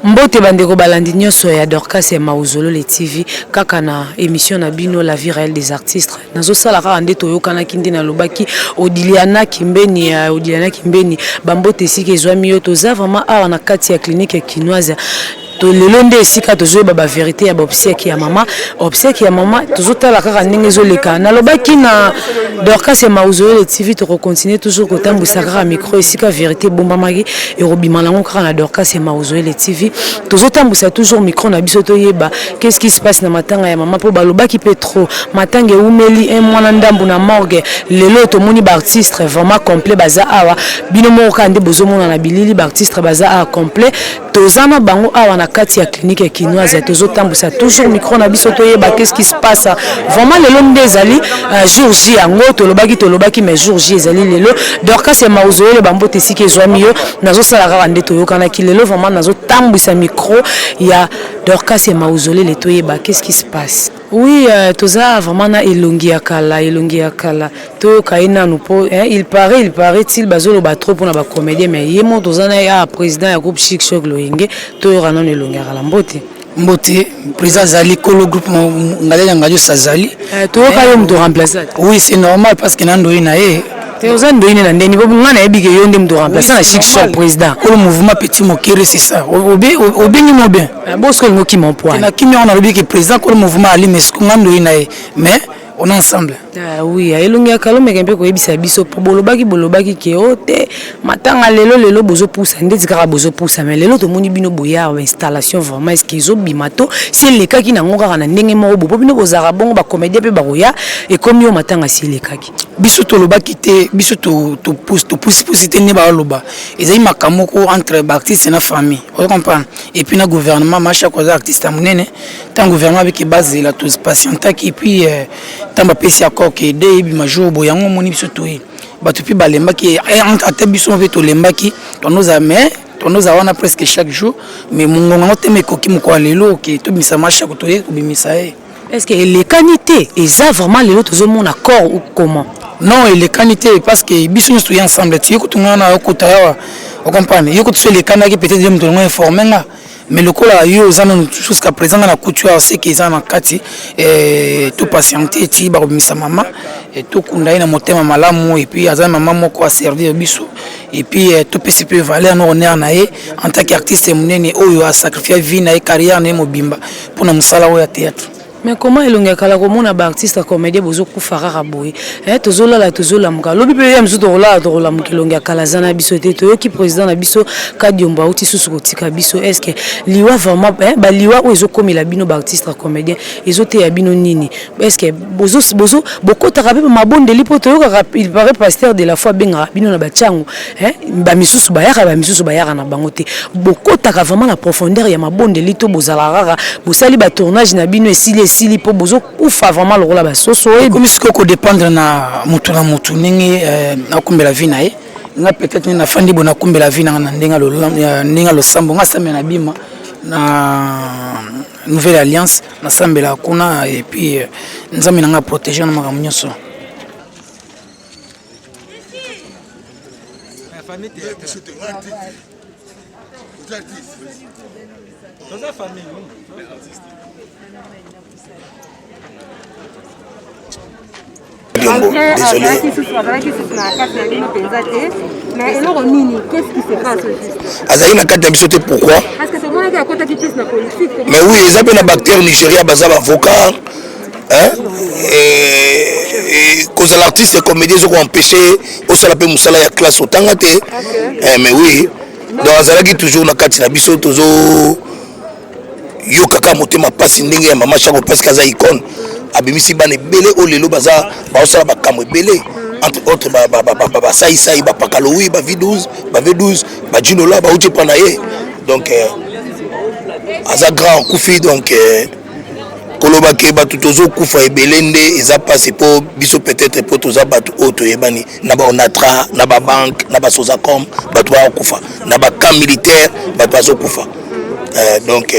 Mbote bandeko balandi nyonso ya Dorcas et Mauzolo le TV kaka na émission na bino la vie réelle des artistes nazo sala ka ande toyokana kindi na lobaki Odiliana Kimbeni bambote sike ezwami yo toza vraiment awa na kati ya clinique kinoise lelo nde esika tozoyeba ba vérité ya obsèque ya mama tozotala kaka ndenge ezoleka nalobaki na Dorcas et Mauzolo le TV to continuer toujours kotambwisa kaka micro esika vérité bombamaki erobima nango kaka na Dorcas et Mauzolo le TV tozotambwisa toujours micro na biso toyeba qu'est-ce qui se passe na matanga ya mama po balobaki Petro matanga eumeli mwana ndambu na morgue lelo tomoni ba artiste vraiment complet baza awa bino moko kande bozomona na bilili ba artiste baza awa complet tozana bango awa na kati ya clinique kinoise tozotambwisa toujours micro na biso toyeba qu'est-ce qui se passe vraiment lelo nde ezali jour J yango tolobaki mais jour J ezali lelo Dorcas et Mauzolo le bambote sike ezwami yo nazosala kaka nde toyokanaki lelo vraiment nazotambwisa micro ya Dorcas et Mauzolo le toyeba qu'est-ce qui se passe. Oui, toza vraiment na elongi ya kala toyoka enanu po il paraît-il bazolo ba trop na ba comédien mais yemo toza na ya président ya groupe Chic Shock Loyenge toyoka na elongi ya kala mbote président Zali Kolo groupe ngale ngajo Sazali toyoka yo mto remplacer. Oui, c'est normal parce que nando ina Théozane Doine na ndeni bobu ngana ebige yo ndem to remplacer na Chic Shock président. Le mouvement petit mokere c'est ça. Obengi mo bien. Bosko ngoki mon point. Na kimi on a lobi que président ko le mouvement ali mesiko ngando ina mais on est ensemble. Ah oui, elongi ya kalome kempe ko yebisa biso po bolobaki ke ote matanga lelo bozo poussa ndeti kaka bozo poussa mais lelo to moni bino boya installation vraiment est-ce qu'ils ont bimato c'est les cas qui na ngokaka na ndenge moko bo bino bozara bongo ba comédien pe ba roya et comme yo matanga si les cas biso to lobaki te biso to pousse te ne ba loba ezai makamoko entre ba artiste na famille on comprend et puis na gouvernement macha ko za artiste amunene tant gouvernement avec base la tous patienta qui puis tant ba pesi akoko ke de bi majour bo yango moni biso to batu pi balemba ki ate biso mpe to lemba ki tonoza wana presque chaque jour mais mongongo te me koki moko lelo ke to bimisa macha ko to bimisa est-ce que les qualités eza vraiment les autres hommes accord ou comment? Non, les qualités parce que biso nous sommes ensemble tu écoutons na okutawa on comprend yoko tu les canaki peut-être dem to informer nga mais le cola yo zana jusqu'à présent na couture c'est qu'ils en kati tout patienter ti ba bimisa mama et tout kunda ina motema malamu et puis azana mama moko a servir biso et puis tout peut valer no honneur na ye en tant qu'artiste munene oyo a sacrifié vie na carrière na mobimba pour na musala oyo théâtre. Mais comment elonga kala komona ba artiste comédien bozo kufara raboye tozola muka lobi pe ya mzuto rola mukilonga kala zana biso te to ki président na biso kadiomba uti susu kotika biso est-ce que liwa vraiment ba liwa o ezo komela bino ba artiste comédien ezo te ya bino nini est-ce que bozo bokota ka pe mabonde lipo to il paraît pasteur de la foi benga bino na bachangu ba misusu bayaka na bango te bokota ka vraiment la profondeur ya mabonde lito bozala rara bosali ba tournage na bino esili po bozo kufa vraiment le rôle ba soso comme ce que dépendre na mutu ningi akumbela vie na ye nga peut-être na fandi bona kumbela vie na ndenga lo sambo nga sambe na bima na nouvelle alliance na sambela kuna et puis nzambe nga protéger na makambo nyonso Désolé. Mais qu'est-ce qui se passe Azaï na kata biso te pourquoi? Parce que tout le monde a côté qui pisse la politique. Mais oui, ils appellent la bactérie Nigeria bazaba avocat. Et cause l'artiste et comédien ils ont empêché au salape musala ya classe autant te. Mais oui. Donc azalaki toujours na kati na biso tozo yo kaka motema pasi ndenge ya mama chako parce que aza icône. Abimisi bane belé o lelo baza ba osala ba kamwe belé entre autres ba saï ba pakaloui ba V12 ba jinola ba uti panaye donc aza grand koufi donc koloba ke batu tozo kufa ebelende eza passe po biso peut-être po toza batu auto yebani na ba onatra na ba banque na ba Sozacom batu ba kufa na ba camp militaire batu bazo kufa donc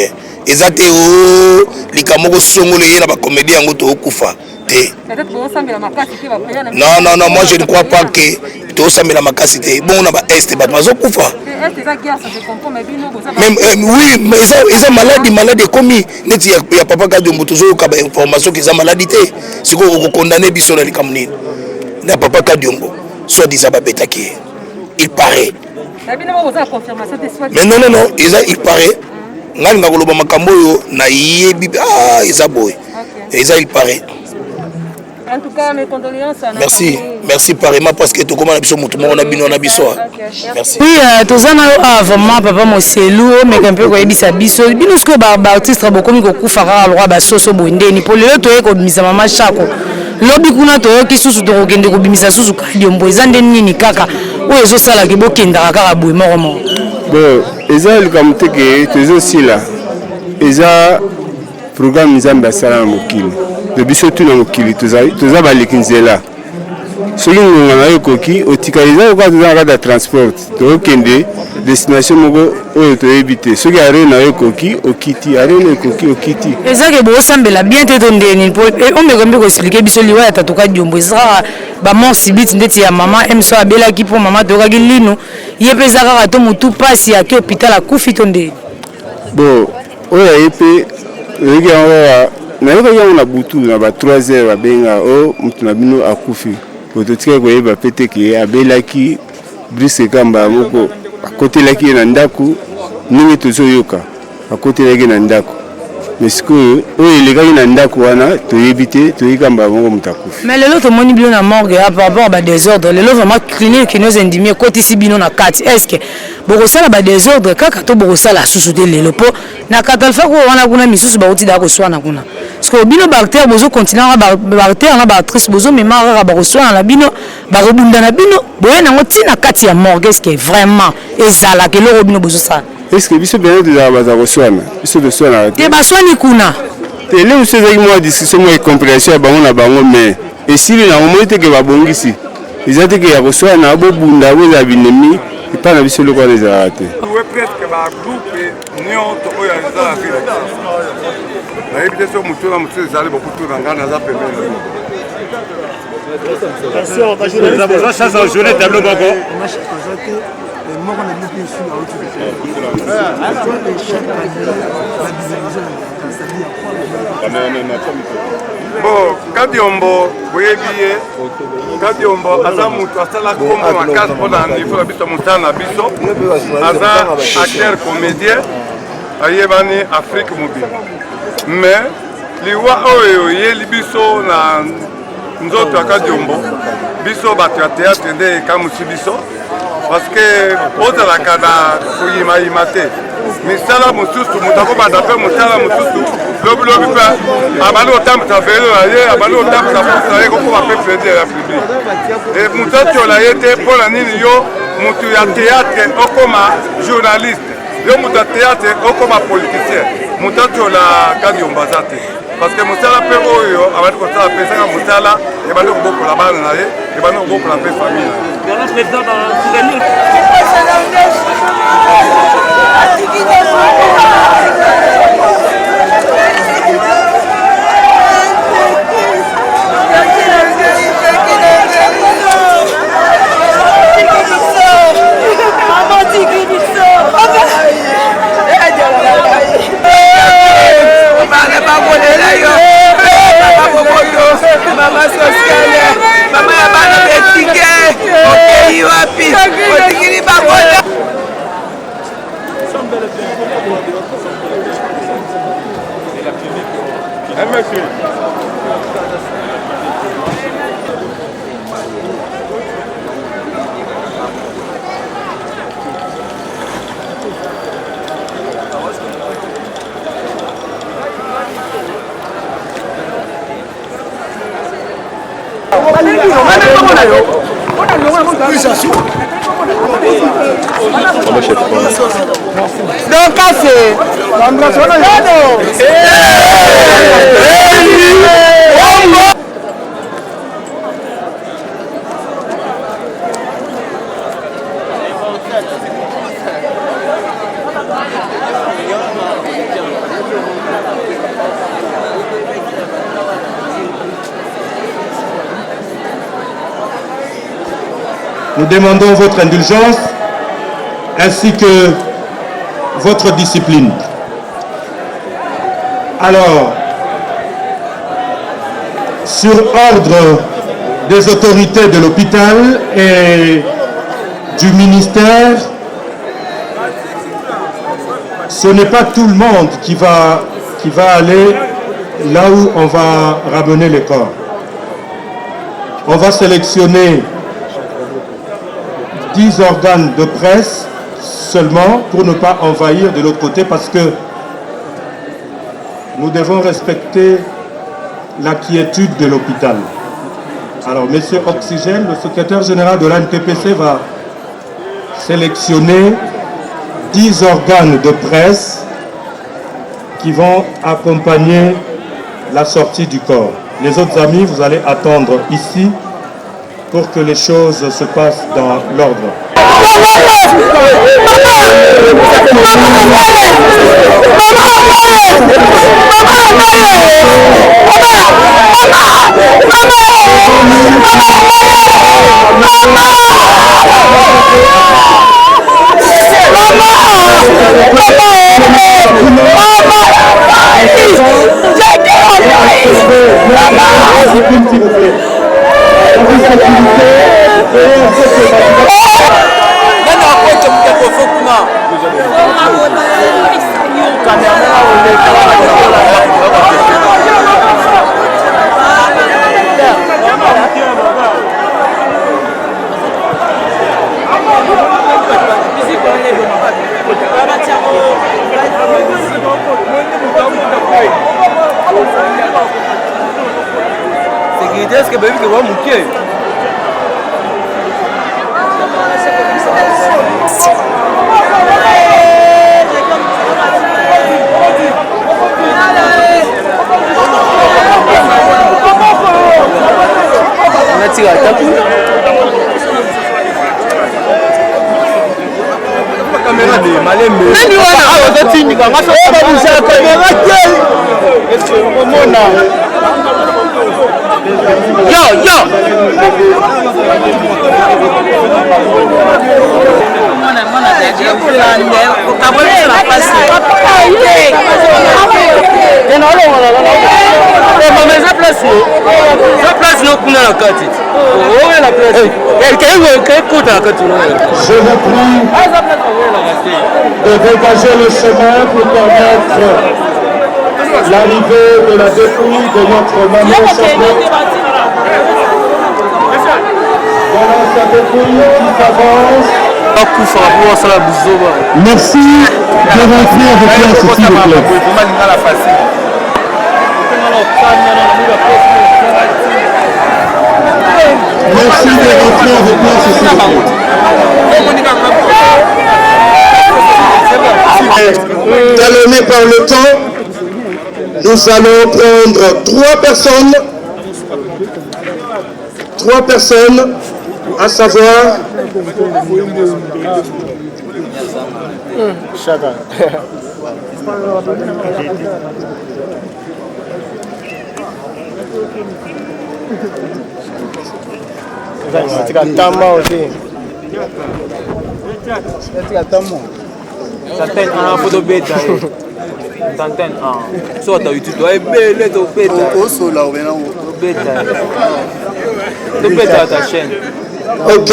eza te o likamoko songolo ye na ba comédien yango to kufa te. Non, moi je ne crois pas que tu as la macacité. Bon, on a pas est, bah tu kufa. Même oui, mais ils ont maladie commis. Net il y a papa qui a toujours information qu'ils ont maladité. C'est qu'on condamné biso na likamni. Na papa Kadiombo, soit disant babetaki. Il paraît. Mais non, il paraît. Ngal ngakoloba makambo yo na yebi ils boy. Il paraît. En tout cas, mes condoléances. Merci pareillement parce que tu commences à merci. Oui, tozana vraiment papa Moselu mais un peu quoi dit ça biso. Bino ce que artiste beaucoup mi ko fara loi ba soso bondeni pour le to ko bimisa mama chako. Lobi kuna to ki susu to kende ko bimisa susu ka diombo ezande nini kaka. O ezo sala ke bokenda kaka boye moko. Bon, ezali comme te que tozo sila. Eza programme Nzambe sala mokili. De biso tout na mokili toza balekinzela soki ngonga na yo koki otikaliza kwa toza na transport tokende destination moko oyo toyebi te soki are na yo koki okiti are na koki okiti ezake bosambela bien te tondeni po omekombe ko expliquer biso liwa ya tatoka diombo ezaka ba mort subite ndeti ya mama emso abelaki po mama tokaki lino ye peza kaka to mutu pasi ya ke hôpital akufi tondeni bon oyo yepe oyeki yango na yoka yango na butu na ba 3 heures babenga o mutu na bino akufi ototika koyeba pete ke abelaki brise kamba moko akotelaki na ndaku ningi tozoyoka akotelaki na ndaku mesiko oyo elekaki na ndaku wana toyebi te toyikamba moko mutu akufi mais lelo tomoni bino na morgue par rapport ba désordre lelo vraiment clinique nous indimie kotisi bino na kati est-ce que bokosala ba désordre kaka to bokosala susu te lelo po na katalfa ko wana kuna misusu ba uti da ko swana kuna parce que bino bactère bozo continuer ba bactère na ba actrice bozo memara ba ko swana na bino ba rebunda na bino boye na ngoti na kati ya morgue est-ce que vraiment ezala ke lo bino bozo sala est-ce que biso bien de za ko swana biso de swana te ba swani kuna te le uso za moi discussion moi compréhension bango na bango mais esili na moment te ke ba bongisi ezate ke ya ko swana bo bunda bo za binemi pas na biso lokwa les arrêtés ouais presque ba groupe nyonto oya za fila na ebite so mutu na mutu zali bokutu na ngana za pembeni attention ta journée nous avons chance en journée tableau bako bon Kadiombo boyebiye Kadiombo aza mutu asala kombo makasi mpona niveau na biso mosala na biso aza acteur comédien ayebani Afrique mobile mais liwa oyo yeli biso na nzoto ya Kadiombo biso bato ya théâtre nde ekamusi biso parce que ozalaka na koyimayima te misala mosusu moto akobanda mpe mosala mosusu lobilobi mpe abandi kotambisa velo na ye abandi kotambisa posa na ye kokoma mpe président ya public e moto atiola ye te mpo na nini yo moto ya théâtre okoma journaliste yo moto ya théâtre okoma politicien moto atiola Kadiombo aza te parce que mosala mpe oyo abandi kosala mpe saka mosala ebandi kobokola bana na ye ebandi kobokola mpe famille na ye Mama sociale, mama ya bana betike, okei wapi, otikiri babola. Donc, c'est. Nous demandons votre indulgence ainsi que votre discipline. Alors, sur ordre des autorités de l'hôpital et du ministère, ce n'est pas tout le monde qui va aller là où on va ramener les corps. On va sélectionner 10 organes de presse seulement pour ne pas envahir de l'autre côté parce que nous devons respecter la quiétude de l'hôpital. Alors, M. Oxygène, le secrétaire général de l'ANTPC, va sélectionner 10 organes de presse qui vont accompagner la sortie du corps. Les autres amis, vous allez attendre ici pour que les choses se passent dans l'ordre. Est-ce que baby va mouquer? On a tiré à ta caméra de Malembe. Nani wana awazatindika ngaso babuza caméra quelle? Est-ce que mona yo mona daje kulande ukabona la pasi eno lo meza place no kuna la kati oh la place quel kota kati Je vous prie de dégager le chemin pour permettre l'arrivée de la dépouille de notre maman Charlotte. Voilà sa dépouille qui s'avance. Merci de rentrer avec place, s'il vous plaît. Merci de rentrer avec place, s'il vous plaît. Talonné par le temps, nous allons prendre 3 personnes, à savoir chacun. Ok.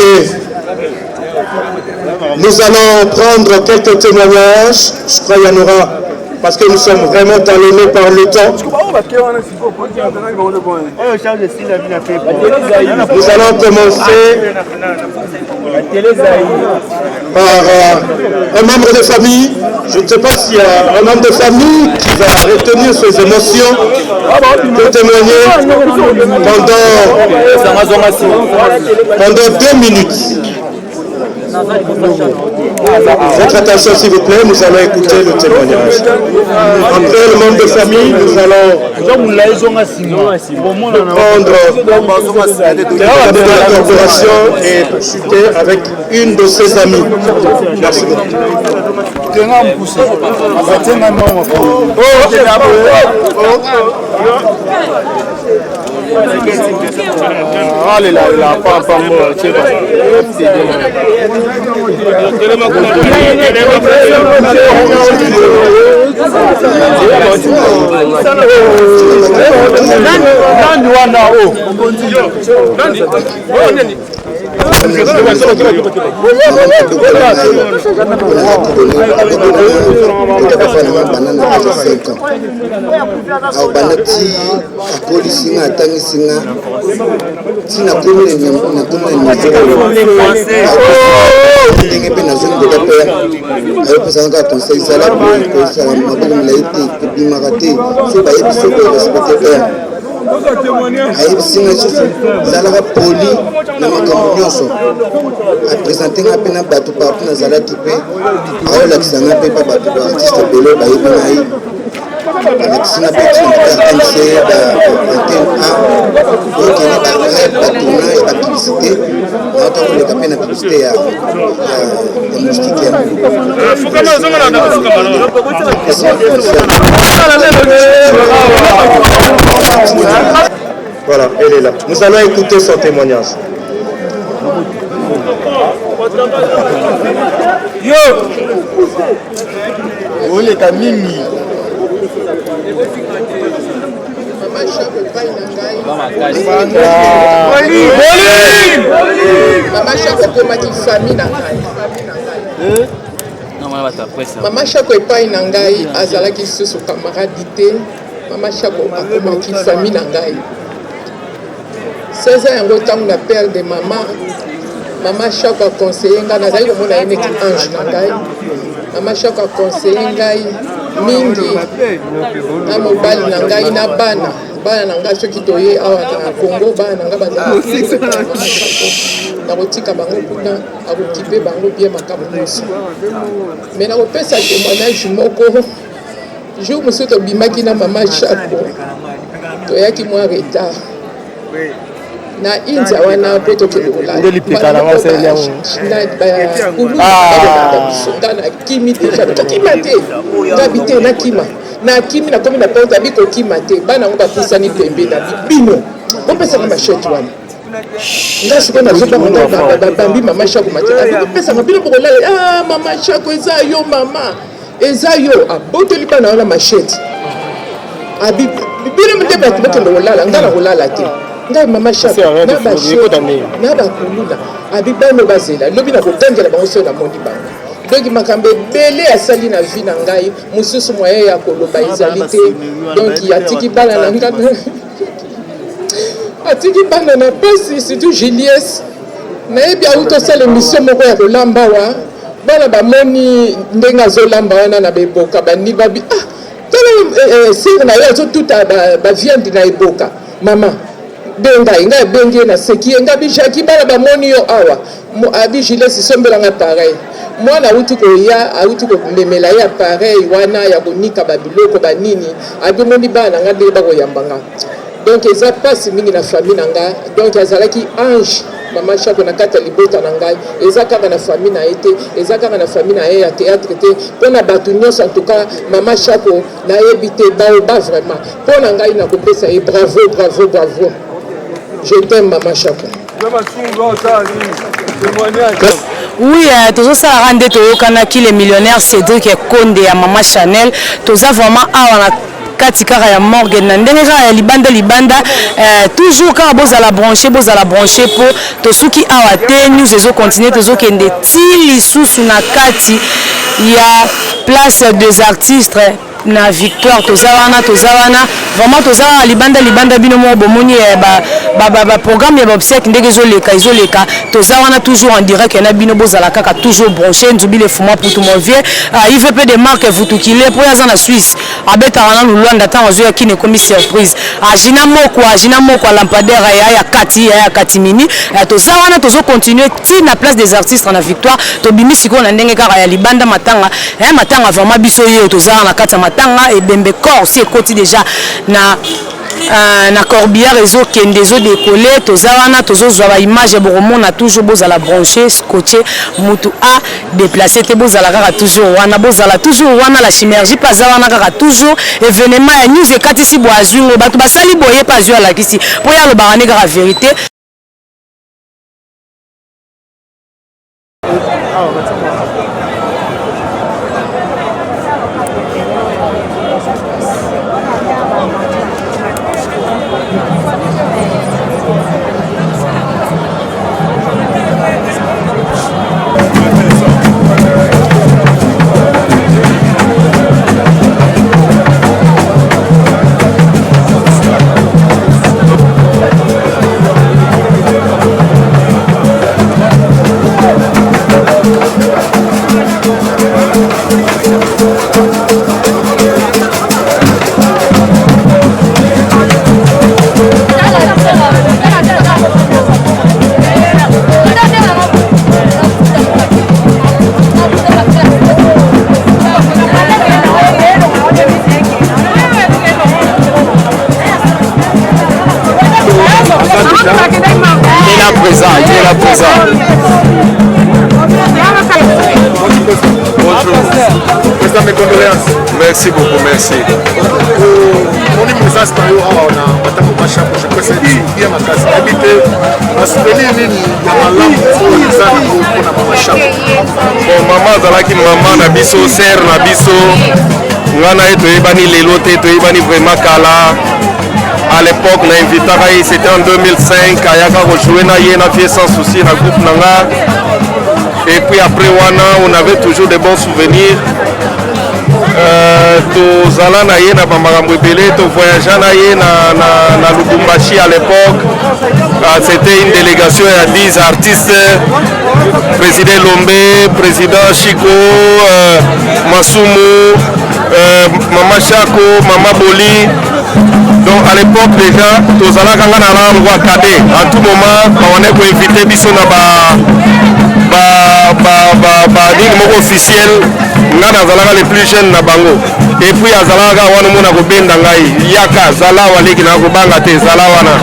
Nous allons prendre quelques témoignages. Je crois qu'il y en aura parce que nous sommes vraiment talonnés par le temps. Nous allons commencer par un membre de famille. Je ne sais pas s'il y a un membre de famille qui va retenir ses émotions pour témoigner pendant 2 minutes. Votre attention s'il vous plaît, nous allons écouter le témoignage. Après le membre de famille, nous allons prendre la corporation et chuter avec une de ses amies. Merci beaucoup. ayebisina lisusu zalaka poli na makambo nyonso apresentanga mpe na bato partout nazalaki mpe aolakisanga mpe pa bato baartiste ebele bayebi na ye alakisina mpe tinrnc baantenne a okene batourna ya bapublicité naota koleka mpe na publicité ya moustike Voilà, elle est là. Nous allons écouter son témoignage. Yo! Oh, les camini. Maman Chako komaki famille na ngai. Maman Chako epai na ngai azalaki susu camarade te. Maman Chako akomaki famille na ngai. 16 ans yango ntango na père de maman. Maman Chako aconseille ngai nazali komona ye neti ange na ngai. Maman Chako aconseille ngai mingi na mobali na ngai na bana. Bana na ngai soki toye awa na Congo bana na ngai bazali nakotika bango kuna akokipe bango bien makambo nyonso me nakopesa témoignage moko jour mosusu tobimaki na Maman Chako toyaki mwa retard na india wana po tokende kolakimi te tokima te ngabi te nakima nakimi nakomi na porte abi kokima te bana yango bapusani pembe na bino bopesaka mashete wana nga sikoyo nazobambi Maman Chako mateka bopesaka bino bokolala Maman Chako eza yo mama eza yo abotoli bana wana mashete abi bino mte bato bokende kolala nga na kolala te ngai Maman Chako na bakulula abi bano bazela lobi na kogangela bango so na mondi bango donc makambo ebele asali na vie na ngai mosusu moyen ya koloba ezali te donc atiki bana na ngai atiki bana na pasi surtout Julius nayebi auti osala émission moko ya kolamba wa bana bamoni ndenge azolamba wana na beboka bani babi tala sire na ye azotuta baviande na eboka mama bengai ngai bengi na seki ngabi jaki bana bamoni yo awa abi Julius sombelanga pareil mwana auti koya auti komemela ye appareil wana ya konika babiloko banini abimoni bana nga nde bakoyambanga donc eza pasi mingi na famille na nga donc azalaki ange Maman Chako na kati ya libota na ngai eza kaka na famille na ye te eza kaka na famille na ye ya théâtre te mpo na bato nyonso en tout cas Maman Chako nayebi te baoba vraiment mpo na ngai nakopesa ye bravo bravo bravo je t'aime Maman Chako. Oui, tozosalaka nde toyokanaki le millionnaire Cédric Konde ya Mama Chanel toza vraiment awa na kati kaka ya morgue na ndenge kaka ya libanda toujours kaka bozala branché po tosuki awa te news ezokontinue tozokende ti lisusu na kati ya place des artistes na victoire tozawana vraiment tozawana libanda bino mo bomoni ba programme ya ba obsèque ndenge ezoleka tozawana toujours en direct na bino bozala kaka toujours branché nzubi le fuma pour tout mon vieux IVP de marque vutukile pour yaza na Suisse abeta wana Luanda tant ozo yakine comme surprise ajina moko lampadaire ya kati mini tozawana tozo continuer ti na place des artistes na victoire to bimisi ko na ndenge kaka ya libanda matanga vraiment biso yo tozawana na kata matanga et bembe corps si ekoti déjà na Corbière réseau kendezo décoller tozawana tozozwa ba image boromona toujours bozala branché scotché mutu a déplacer te bozala kaka toujours wana la synergie pas wana kaka toujours événement ya news ekatisi boazungo bato basali boye pas yo la kisi po ya lo barane kaka vérité. Bonjour. Mes condoléances. Merci beaucoup, merci. Bon, maman azalaki maman na biso, sœur na biso. Ngana eto ebani lelo te to ebani vraiment kala. À l'époque, on a invité, c'était en 2005, Ayaka rejoué na yé na vie sans souci na groupe nanga. Et puis après wana, on avait toujours de bons souvenirs. Tozala na ye na bamakambo ebele, to voyagea na ye na Lubumbashi à l'époque. C'était une délégation à 10 artistes. Président Lombe, président Chico, Masumu, Mama Chako, Mama Boli. Donc à l'époque déjà, tozala kanga na rangwa cadet. À tout moment, on est pour inviter biso na ding moko officiel nga nazalaka les plus jeunes na bango. Et puis azalaka wana mona ko benda ngai yaka zala waleki na ko banga te zala wana.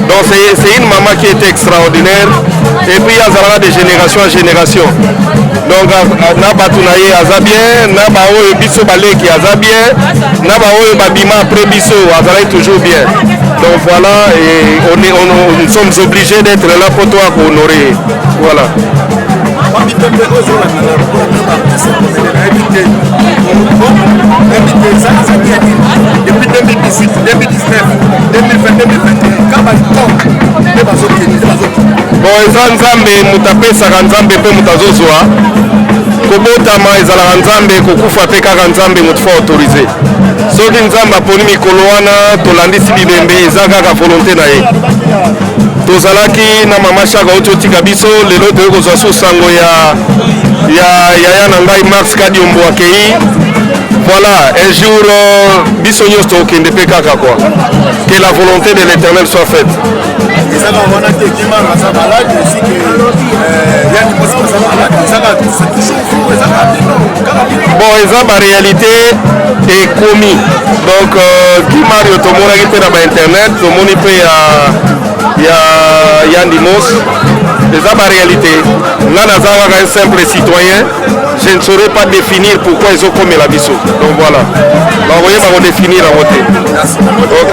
Donc c'est une maman qui était extraordinaire. Et puis azalaka de génération en génération. Donc na batu na ye aza bien, na ba oyo biso baleki aza bien, na ba oyo babima après biso azalaki toujours bien. Donc voilà, et nous sommes obligés d'être là pour toi pour honorer. Voilà. Depuis 2018, 2019, 2020, 2021, bon, eza nzambe mutapesaka nzambe mpe mutazozwa kobotama ezalaka nzambe kokufa mpe kaka nzambe motu fa autorize soki nzambe aponi mikolo wana tolandisi bibembe eza kaka volonté na ye tozalaki na mama Chaka oyo totika biso lelo toyei kozwa so sango ya yaya na ngai Max Kadiombo akei. Voilà, un jour biso nyonso tokende mpe kaka quoi. Que la volonté de l'Éternel soit faite. Bon, eza ba réalité est commis. Donc qui Mario tomonaki mpe na ba internet tomoni mpe ya Yandimos. Eza ba réalité. Nga naza kaka un simple citoyen. Je ne saurais pas définir pourquoi ils ont commis la biso. Donc voilà. Vous voyez, on va définir en côté. Ok.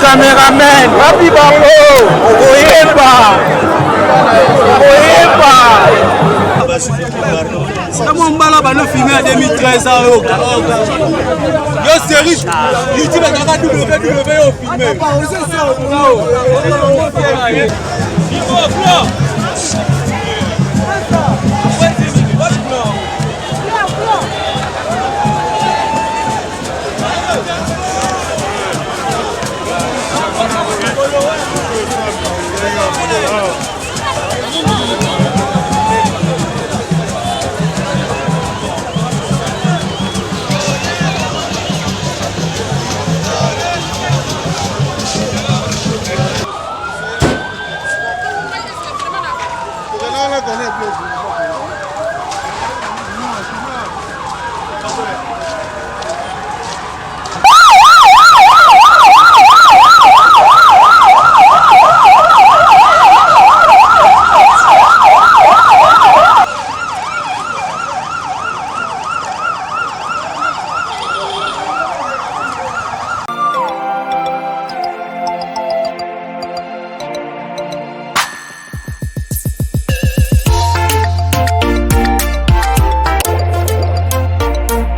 cameraman. Wapi bango. Okoyeba. Comment mbala bano filmé en 2013 yo série YouTube kaka WW yo filmé.